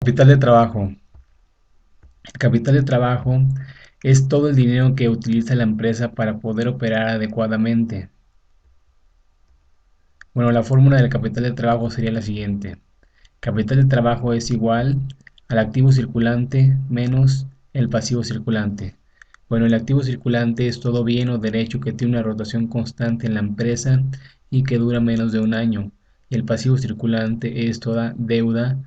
Capital de trabajo. El capital de trabajo es todo el dinero que utiliza la empresa para poder operar adecuadamente. Bueno, la fórmula del capital de trabajo sería la siguiente. Capital de trabajo es igual al activo circulante menos el pasivo circulante. Bueno, el activo circulante es todo bien o derecho que tiene una rotación constante en la empresa y que dura menos de un año. Y el pasivo circulante es toda deuda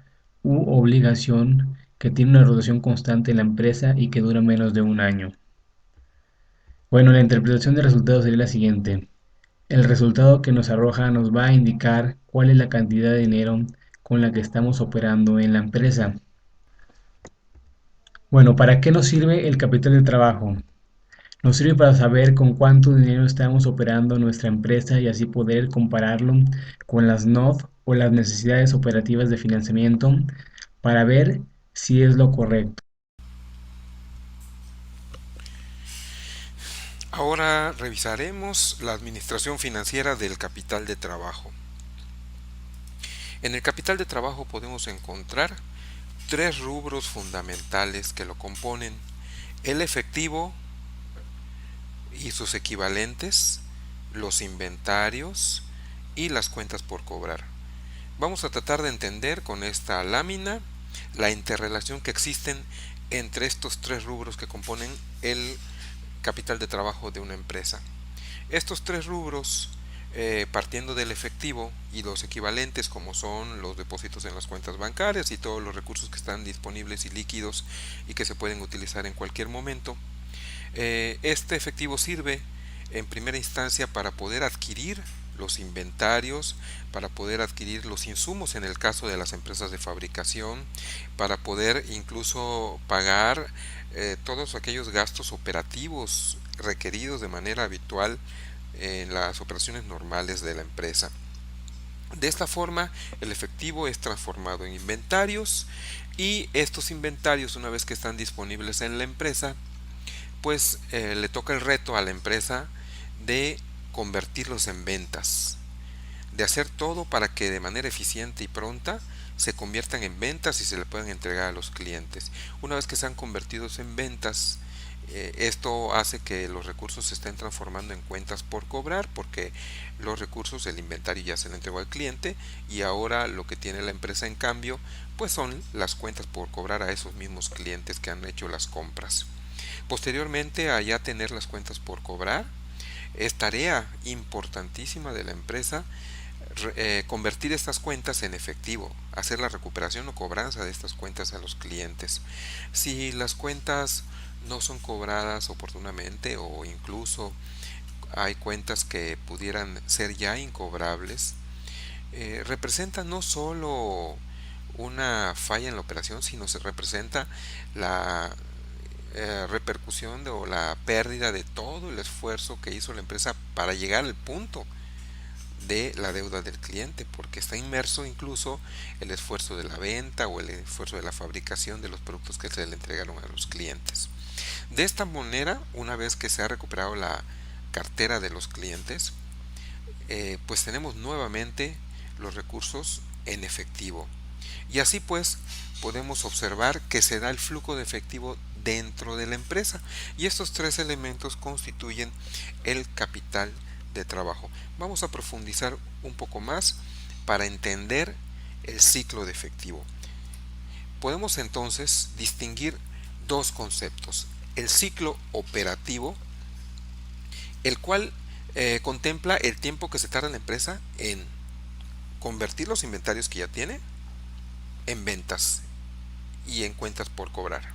u obligación que tiene una rotación constante en la empresa y que dura menos de un año. Bueno, la interpretación del resultado sería la siguiente. El resultado que nos arroja nos va a indicar cuál es la cantidad de dinero con la que estamos operando en la empresa. Bueno, ¿para qué nos sirve el capital de trabajo? Nos sirve para saber con cuánto dinero estamos operando nuestra empresa y así poder compararlo con las NOF o las necesidades operativas de financiamiento para ver si es lo correcto. Ahora revisaremos la administración financiera del capital de trabajo. En el capital de trabajo podemos encontrar tres rubros fundamentales que lo componen: el efectivo y sus equivalentes, los inventarios y las cuentas por cobrar. Vamos a tratar de entender con esta lámina la interrelación que existen entre estos tres rubros que componen el capital de trabajo de una empresa. Estos tres rubros, partiendo del efectivo y los equivalentes como son los depósitos en las cuentas bancarias y todos los recursos que están disponibles y líquidos y que se pueden utilizar en cualquier momento, este efectivo sirve en primera instancia para poder adquirir los inventarios, para poder adquirir los insumos en el caso de las empresas de fabricación, para poder incluso pagar todos aquellos gastos operativos requeridos de manera habitual en las operaciones normales de la empresa. De esta forma, el efectivo es transformado en inventarios y estos inventarios, una vez que están disponibles en la empresa, pues le toca el reto a la empresa de convertirlos en ventas, de hacer todo para que de manera eficiente y pronta se conviertan en ventas y se le puedan entregar a los clientes. Una vez que sean convertidos en ventas, esto hace que los recursos se estén transformando en cuentas por cobrar, porque los recursos, el inventario ya se le entregó al cliente y ahora lo que tiene la empresa en cambio pues son las cuentas por cobrar a esos mismos clientes que han hecho las compras. Posteriormente a ya tener las cuentas por cobrar, es tarea importantísima de la empresa convertir estas cuentas en efectivo, hacer la recuperación o cobranza de estas cuentas a los clientes. Si las cuentas no son cobradas oportunamente o incluso hay cuentas que pudieran ser ya incobrables, representa no solo una falla en la operación, sino se representa la repercusión o la pérdida de todo el esfuerzo que hizo la empresa para llegar al punto de la deuda del cliente, porque está inmerso incluso el esfuerzo de la venta o el esfuerzo de la fabricación de los productos que se le entregaron a los clientes. De esta manera, una vez que se ha recuperado la cartera de los clientes, pues tenemos nuevamente los recursos en efectivo. Y así pues podemos observar que se da el flujo de efectivo dentro de la empresa. Y estos tres elementos constituyen el capital de trabajo. Vamos a profundizar un poco más para entender el ciclo de efectivo. Podemos entonces distinguir dos conceptos: el ciclo operativo, el cual contempla el tiempo que se tarda la empresa en convertir los inventarios que ya tiene en ventas y en cuentas por cobrar.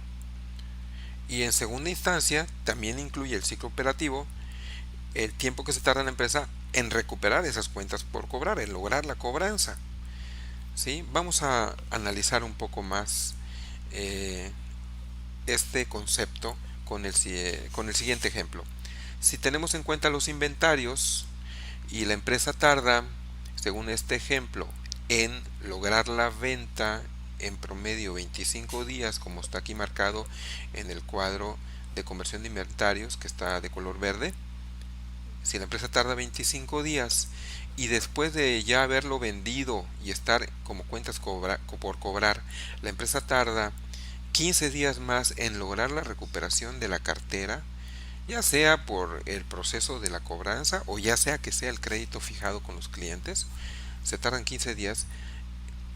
Y en segunda instancia también incluye el ciclo operativo el tiempo que se tarda la empresa en recuperar esas cuentas por cobrar, en lograr la cobranza. ¿Sí? Vamos a analizar un poco más eh, este concepto con el siguiente ejemplo. Si tenemos en cuenta los inventarios y la empresa tarda, según este ejemplo, en lograr la venta en promedio 25 días, como está aquí marcado en el cuadro de conversión de inventarios que está de color verde. Si la empresa tarda 25 días y después de ya haberlo vendido y estar como cuentas por cobrar, la empresa tarda 15 días más en lograr la recuperación de la cartera, ya sea por el proceso de la cobranza o ya sea que sea el crédito fijado con los clientes, se tardan 15 días.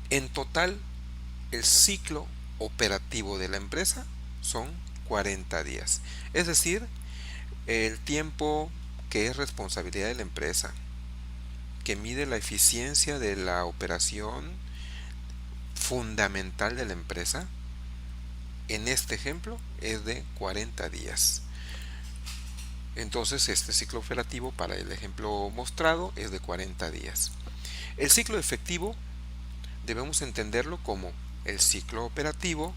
En total, el ciclo operativo de la empresa son 40 días. Es decir, el tiempo que es responsabilidad de la empresa, que mide la eficiencia de la operación fundamental de la empresa, en este ejemplo es de 40 días. Entonces este ciclo operativo para el ejemplo mostrado es de 40 días. El ciclo efectivo debemos entenderlo como el ciclo operativo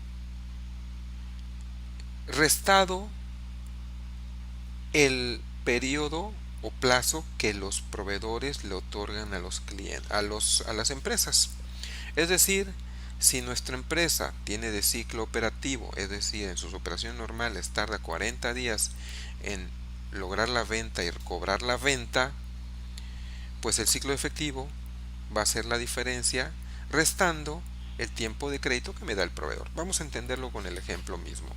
restado el periodo o plazo que los proveedores le otorgan a los clientes, a las empresas. Es decir, si nuestra empresa tiene de ciclo operativo, es decir, en sus operaciones normales tarda 40 días en lograr la venta y cobrar la venta, pues el ciclo efectivo va a ser la diferencia restando el tiempo de crédito que me da el proveedor. Vamos a entenderlo con el ejemplo mismo.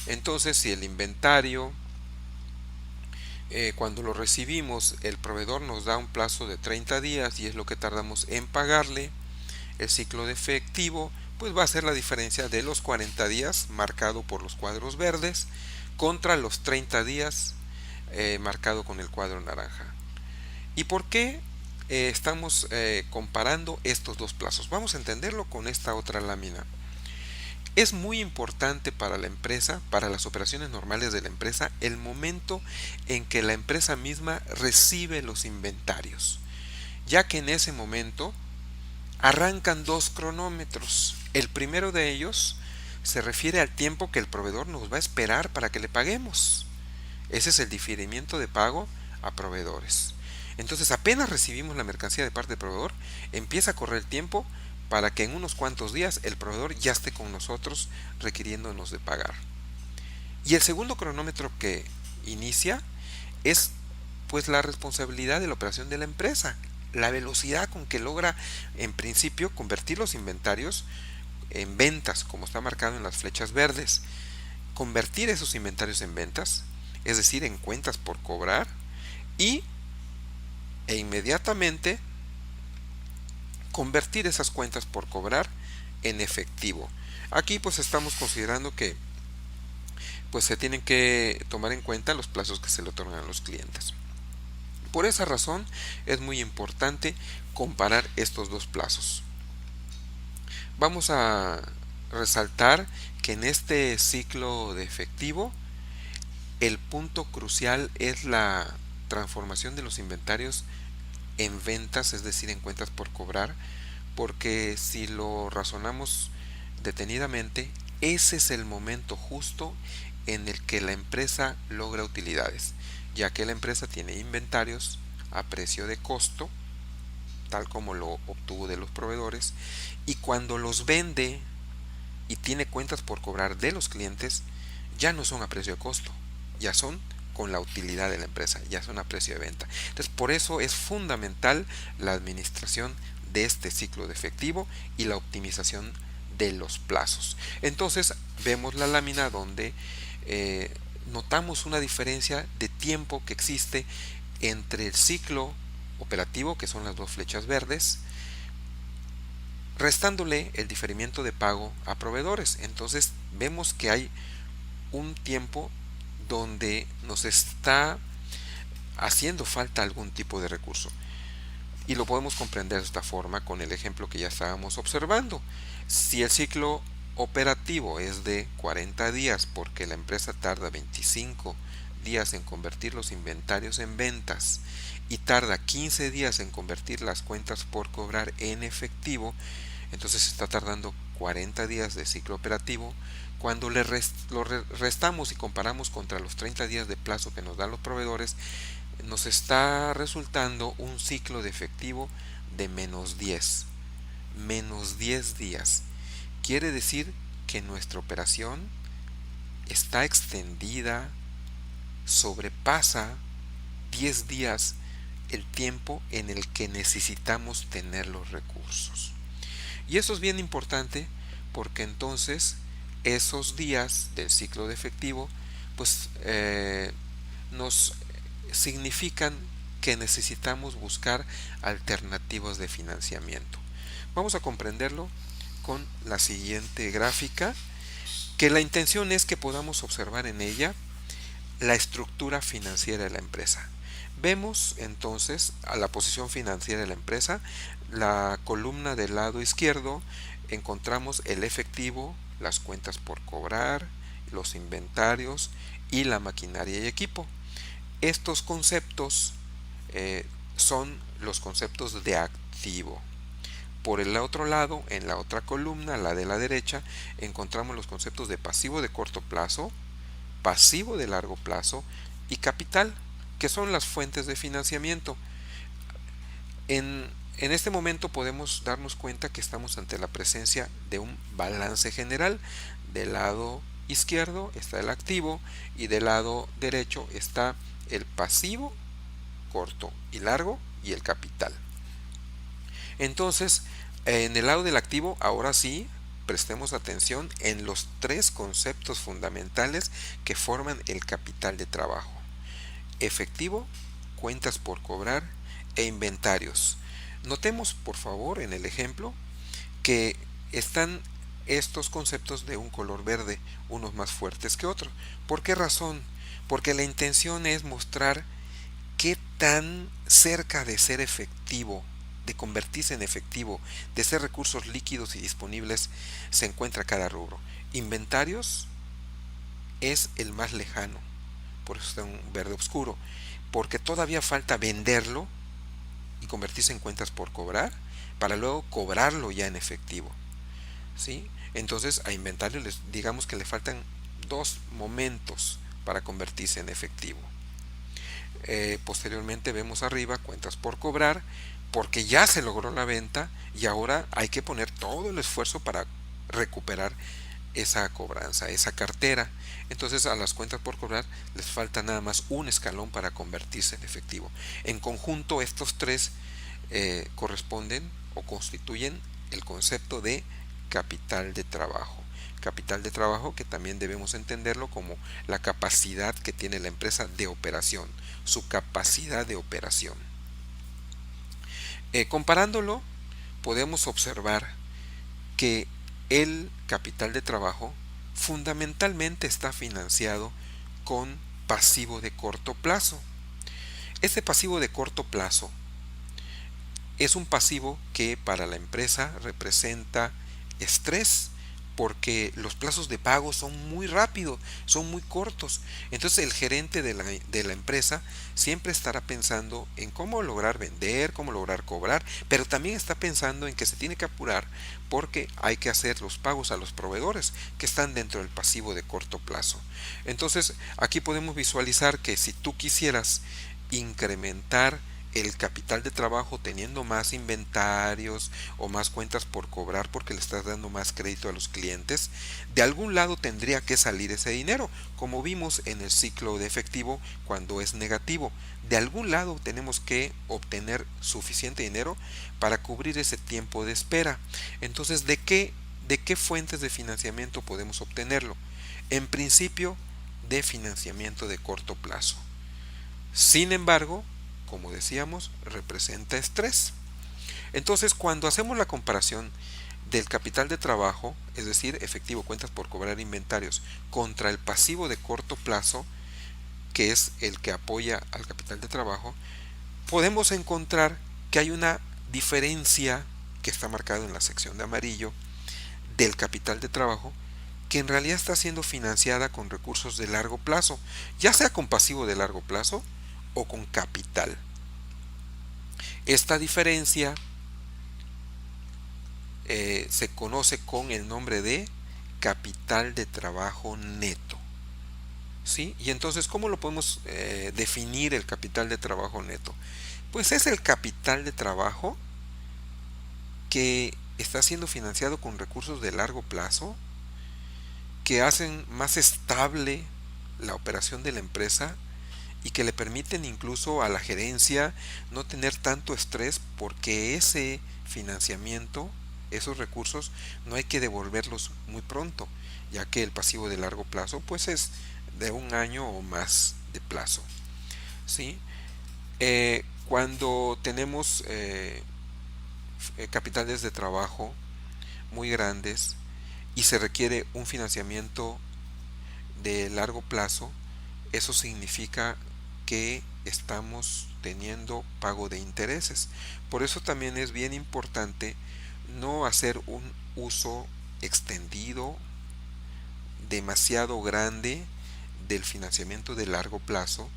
Entonces, si el inventario, cuando lo recibimos, el proveedor nos da un plazo de 30 días y es lo que tardamos en pagarle, el ciclo de efectivo pues va a ser la diferencia de los 40 días marcado por los cuadros verdes contra los 30 días marcado con el cuadro naranja. ¿Y por qué estamos comparando estos dos plazos? Vamos a entenderlo con esta otra lámina. Es muy importante para la empresa, para las operaciones normales de la empresa, el momento en que la empresa misma recibe los inventarios, ya que en ese momento arrancan dos cronómetros. El primero de ellos se refiere al tiempo que el proveedor nos va a esperar para que le paguemos. Ese es el diferimiento de pago a proveedores. Entonces, apenas recibimos la mercancía de parte del proveedor, empieza a correr el tiempo para que en unos cuantos días el proveedor ya esté con nosotros requiriéndonos de pagar. Y el segundo cronómetro que inicia es pues la responsabilidad de la operación de la empresa, la velocidad con que logra en principio convertir los inventarios en ventas, como está marcado en las flechas verdes, convertir esos inventarios en ventas, es decir, en cuentas por cobrar, y inmediatamente convertir esas cuentas por cobrar en efectivo. Aquí pues estamos considerando que pues se tienen que tomar en cuenta los plazos que se le otorgan a los clientes. Por esa razón es muy importante comparar estos dos plazos. Vamos a resaltar que en este ciclo de efectivo el punto crucial es la transformación de los inventarios en ventas, es decir, en cuentas por cobrar, porque si lo razonamos detenidamente, ese es el momento justo en el que la empresa logra utilidades, ya que la empresa tiene inventarios a precio de costo, tal como lo obtuvo de los proveedores, y cuando los vende y tiene cuentas por cobrar de los clientes, ya no son a precio de costo, ya son con la utilidad de la empresa, ya son a precio de venta. Entonces, por eso es fundamental la administración de este ciclo de efectivo y la optimización de los plazos. Entonces, vemos la lámina donde notamos una diferencia de tiempo que existe entre el ciclo operativo, que son las dos flechas verdes, restándole el diferimiento de pago a proveedores. Entonces vemos que hay un tiempo donde nos está haciendo falta algún tipo de recurso. Y lo podemos comprender de esta forma con el ejemplo que ya estábamos observando. Si el ciclo operativo es de 40 días porque la empresa tarda 25 días en convertir los inventarios en ventas y tarda 15 días en convertir las cuentas por cobrar en efectivo, entonces está tardando 40 días de ciclo operativo. Cuando lo restamos y comparamos contra los 30 días de plazo que nos dan los proveedores, nos está resultando un ciclo de efectivo de menos 10 días. Quiere decir que nuestra operación está extendida, sobrepasa 10 días el tiempo en el que necesitamos tener los recursos. Y eso es bien importante porque entonces esos días del ciclo de efectivo pues nos significan que necesitamos buscar alternativas de financiamiento. Vamos a comprenderlo con la siguiente gráfica, que la intención es que podamos observar en ella la estructura financiera de la empresa. Vemos entonces a la posición financiera de la empresa, la columna del lado izquierdo, encontramos el efectivo, las cuentas por cobrar, los inventarios y la maquinaria y equipo. Estos conceptos son los conceptos de activo. Por el otro lado, en la otra columna, la de la derecha, encontramos los conceptos de pasivo de corto plazo, pasivo de largo plazo y capital, que son las fuentes de financiamiento. En este momento podemos darnos cuenta que estamos ante la presencia de un balance general. Del lado izquierdo está el activo y del lado derecho está el pasivo corto y largo y el capital. Entonces, en el lado del activo, ahora sí, prestemos atención en los tres conceptos fundamentales que forman el capital de trabajo: efectivo, cuentas por cobrar e inventarios. Notemos, por favor, en el ejemplo que están estos conceptos de un color verde, unos más fuertes que otros. ¿Por qué razón? Porque la intención es mostrar qué tan cerca de ser efectivo, de convertirse en efectivo, de ser recursos líquidos y disponibles, se encuentra cada rubro. Inventarios es el más lejano, por eso está un verde oscuro, porque todavía falta venderlo y convertirse en cuentas por cobrar para luego cobrarlo ya en efectivo, ¿sí? Entonces a inventario digamos que le faltan dos momentos para convertirse en efectivo. Posteriormente vemos arriba cuentas por cobrar, porque ya se logró la venta y ahora hay que poner todo el esfuerzo para recuperar esa cobranza, esa cartera. Entonces a las cuentas por cobrar les falta nada más un escalón para convertirse en efectivo. En conjunto estos tres corresponden o constituyen el concepto de capital de trabajo. Capital de trabajo que también debemos entenderlo como la capacidad que tiene la empresa de operación, su capacidad de operación. Comparándolo, podemos observar que el capital de trabajo fundamentalmente está financiado con pasivo de corto plazo. Este pasivo de corto plazo es un pasivo que para la empresa representa estrés, porque los plazos de pago son muy rápidos, son muy cortos. Entonces el gerente de la empresa siempre estará pensando en cómo lograr vender, cómo lograr cobrar, pero también está pensando en que se tiene que apurar porque hay que hacer los pagos a los proveedores que están dentro del pasivo de corto plazo. Entonces aquí podemos visualizar que si tú quisieras incrementar el capital de trabajo teniendo más inventarios o más cuentas por cobrar porque le estás dando más crédito a los clientes, de algún lado tendría que salir ese dinero, como vimos en el ciclo de efectivo cuando es negativo. De algún lado tenemos que obtener suficiente dinero para cubrir ese tiempo de espera. Entonces, ¿de qué fuentes de financiamiento podemos obtenerlo? En principio, de financiamiento de corto plazo. Sin embargo, como decíamos, representa estrés. Entonces, cuando hacemos la comparación del capital de trabajo, es decir, efectivo, cuentas por cobrar, inventarios, contra el pasivo de corto plazo, que es el que apoya al capital de trabajo, podemos encontrar que hay una diferencia que está marcada en la sección de amarillo del capital de trabajo, que en realidad está siendo financiada con recursos de largo plazo, ya sea con pasivo de largo plazo o con capital. Esta diferencia se conoce con el nombre de capital de trabajo neto. ¿Sí? Y entonces, ¿cómo lo podemos definir el capital de trabajo neto? Pues es el capital de trabajo que está siendo financiado con recursos de largo plazo, que hacen más estable la operación de la empresa y que le permiten incluso a la gerencia no tener tanto estrés porque ese financiamiento, esos recursos, no hay que devolverlos muy pronto, ya que el pasivo de largo plazo pues es de un año o más de plazo, ¿sí? Cuando tenemos capitales de trabajo muy grandes y se requiere un financiamiento de largo plazo, eso significa que estamos teniendo pago de intereses. Por eso también es bien importante no hacer un uso extendido, demasiado grande del financiamiento de largo plazo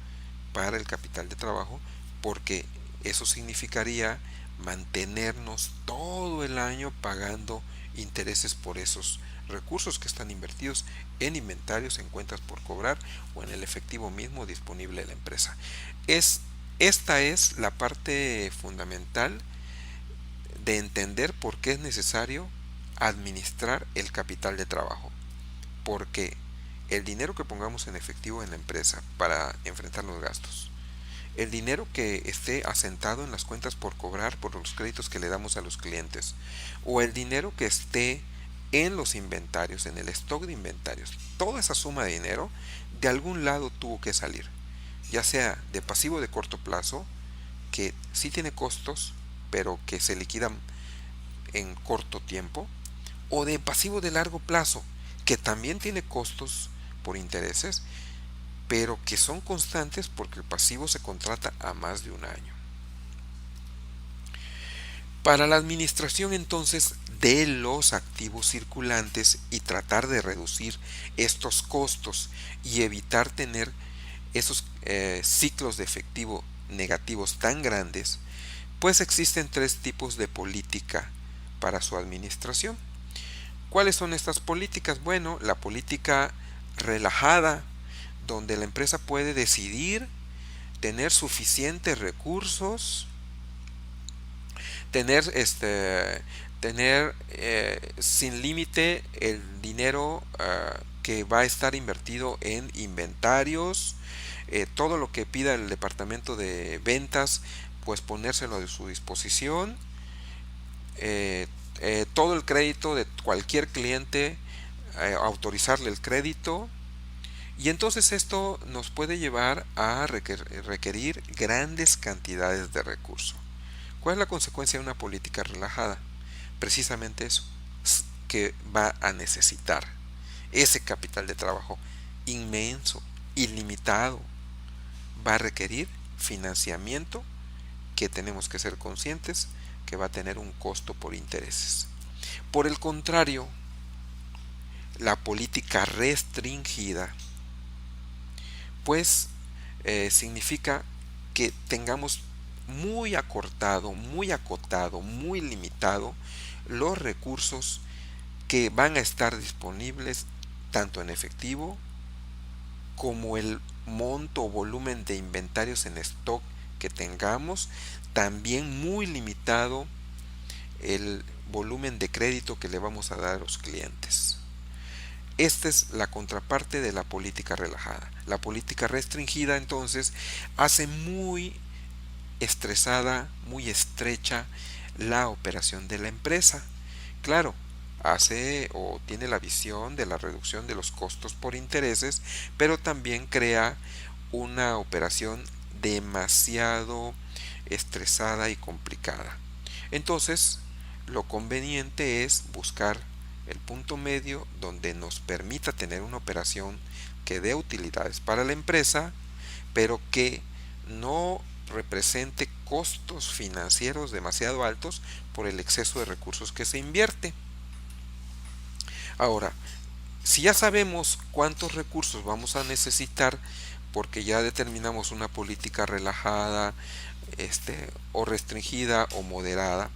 para el capital de trabajo, porque eso significaría mantenernos todo el año pagando intereses por esos recursos que están invertidos en inventarios, en cuentas por cobrar o en el efectivo mismo disponible de la empresa. Es, esta es la parte fundamental de entender por qué es necesario administrar el capital de trabajo. Porque el dinero que pongamos en efectivo en la empresa para enfrentar los gastos, el dinero que esté asentado en las cuentas por cobrar por los créditos que le damos a los clientes, o el dinero que esté en los inventarios, en el stock de inventarios, toda esa suma de dinero de algún lado tuvo que salir, ya sea de pasivo de corto plazo, que sí tiene costos, pero que se liquidan en corto tiempo, o de pasivo de largo plazo, que también tiene costos por intereses, pero que son constantes porque el pasivo se contrata a más de un año. Para la administración entonces de los activos circulantes y tratar de reducir estos costos y evitar tener esos ciclos de efectivo negativos tan grandes, pues existen tres tipos de política para su administración. ¿Cuáles son estas políticas? Bueno, la política relajada, donde la empresa puede decidir tener suficientes recursos, tener sin límite el dinero que va a estar invertido en inventarios, todo lo que pida el departamento de ventas, pues ponérselo a su disposición, todo el crédito de cualquier cliente, autorizarle el crédito. Y entonces esto nos puede llevar a requerir grandes cantidades de recursos. ¿Cuál es la consecuencia de una política relajada? Precisamente eso, que va a necesitar ese capital de trabajo inmenso, ilimitado. Va a requerir financiamiento que tenemos que ser conscientes que va a tener un costo por intereses. Por el contrario, la política restringida pues significa que tengamos muy acortado, muy acotado, muy limitado los recursos que van a estar disponibles tanto en efectivo como el monto o volumen de inventarios en stock que tengamos, también muy limitado el volumen de crédito que le vamos a dar a los clientes. Esta es la contraparte de la política relajada. La política restringida entonces hace muy estresada, muy estrecha la operación de la empresa. Claro, hace o tiene la visión de la reducción de los costos por intereses, pero también crea una operación demasiado estresada y complicada. Entonces, lo conveniente es buscar el punto medio donde nos permita tener una operación que dé utilidades para la empresa, pero que no represente costos financieros demasiado altos por el exceso de recursos que se invierte. Ahora, si ya sabemos cuántos recursos vamos a necesitar, porque ya determinamos una política relajada, o restringida o moderada,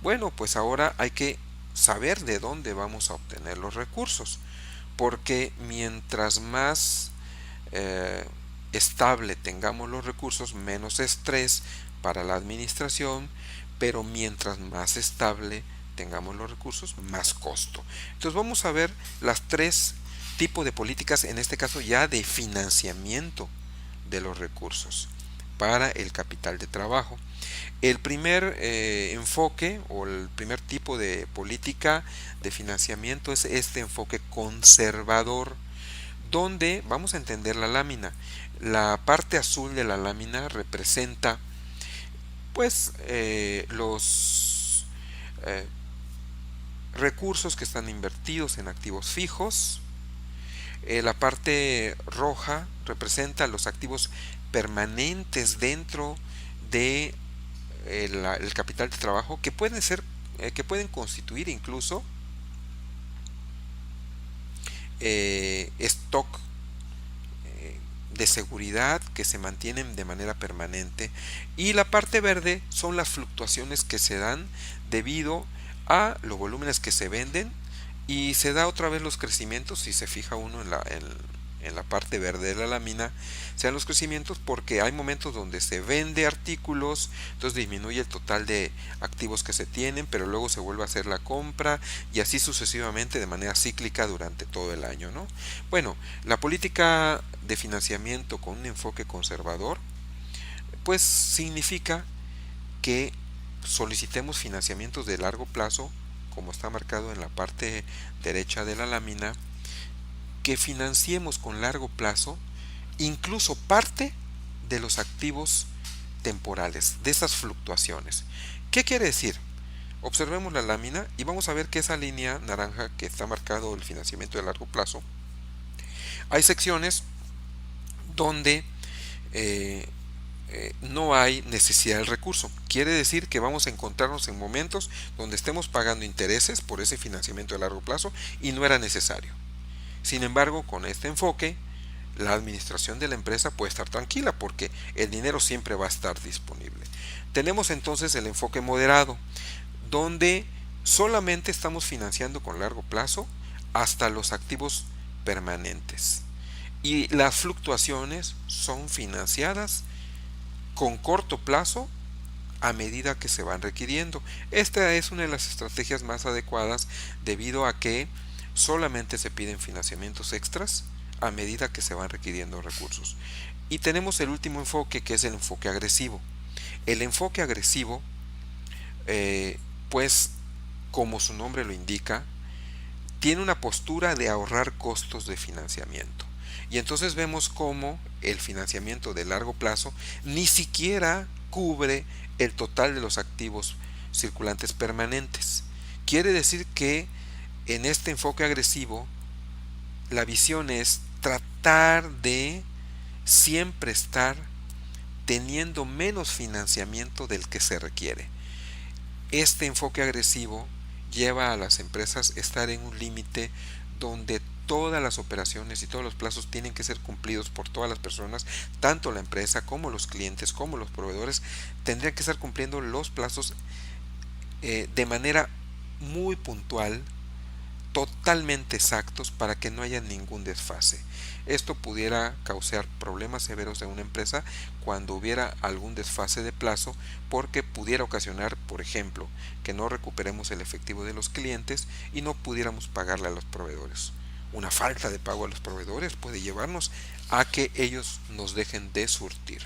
bueno, pues ahora hay que saber de dónde vamos a obtener los recursos, porque mientras más estable tengamos los recursos, menos estrés para la administración, pero mientras más estable tengamos los recursos, más costo. Entonces vamos a ver las tres tipos de políticas, en este caso ya de financiamiento de los recursos para el capital de trabajo. El primer enfoque o el primer tipo de política de financiamiento es este enfoque conservador, donde vamos a entender la lámina. La parte azul de la lámina representa pues los eh, recursos que están invertidos en activos fijos. La parte roja representa los activos permanentes dentro de el capital de trabajo, que pueden ser, que pueden constituir incluso stock de seguridad que se mantienen de manera permanente. Y la parte verde son las fluctuaciones que se dan debido a los volúmenes que se venden, y se da otra vez los crecimientos. Si se fija uno en la parte verde de la lámina, se dan los crecimientos porque hay momentos donde se vende artículos, entonces disminuye el total de activos que se tienen, pero luego se vuelve a hacer la compra, y así sucesivamente de manera cíclica durante todo el año, ¿no? Bueno, la política de financiamiento con un enfoque conservador pues significa que solicitemos financiamientos de largo plazo, como está marcado en la parte derecha de la lámina, que financiemos con largo plazo incluso parte de los activos temporales, de esas fluctuaciones. ¿Qué quiere decir? Observemos la lámina y vamos a ver que esa línea naranja que está marcado el financiamiento de largo plazo, hay secciones donde eh, no hay necesidad del recurso. Quiere decir que vamos a encontrarnos en momentos donde estemos pagando intereses por ese financiamiento de largo plazo y no era necesario. Sin embargo, con este enfoque, la administración de la empresa puede estar tranquila porque el dinero siempre va a estar disponible. Tenemos entonces el enfoque moderado, donde solamente estamos financiando con largo plazo hasta los activos permanentes. Y las fluctuaciones son financiadas con corto plazo a medida que se van requiriendo. Esta es una de las estrategias más adecuadas debido a que solamente se piden financiamientos extras a medida que se van requiriendo recursos. Y tenemos el último enfoque, que es el enfoque agresivo. El enfoque agresivo, pues como su nombre lo indica, tiene una postura de ahorrar costos de financiamiento. Y entonces vemos cómo el financiamiento de largo plazo ni siquiera cubre el total de los activos circulantes permanentes. Quiere decir que en este enfoque agresivo, la visión es tratar de siempre estar teniendo menos financiamiento del que se requiere. Este enfoque agresivo lleva a las empresas a estar en un límite donde todas las operaciones y todos los plazos tienen que ser cumplidos por todas las personas, tanto la empresa como los clientes como los proveedores tendrían que estar cumpliendo los plazos de manera muy puntual, totalmente exactos, para que no haya ningún desfase. Esto pudiera causar problemas severos en una empresa cuando hubiera algún desfase de plazo, porque pudiera ocasionar, por ejemplo, que no recuperemos el efectivo de los clientes y no pudiéramos pagarle a los proveedores. Una falta de pago a los proveedores puede llevarnos a que ellos nos dejen de surtir.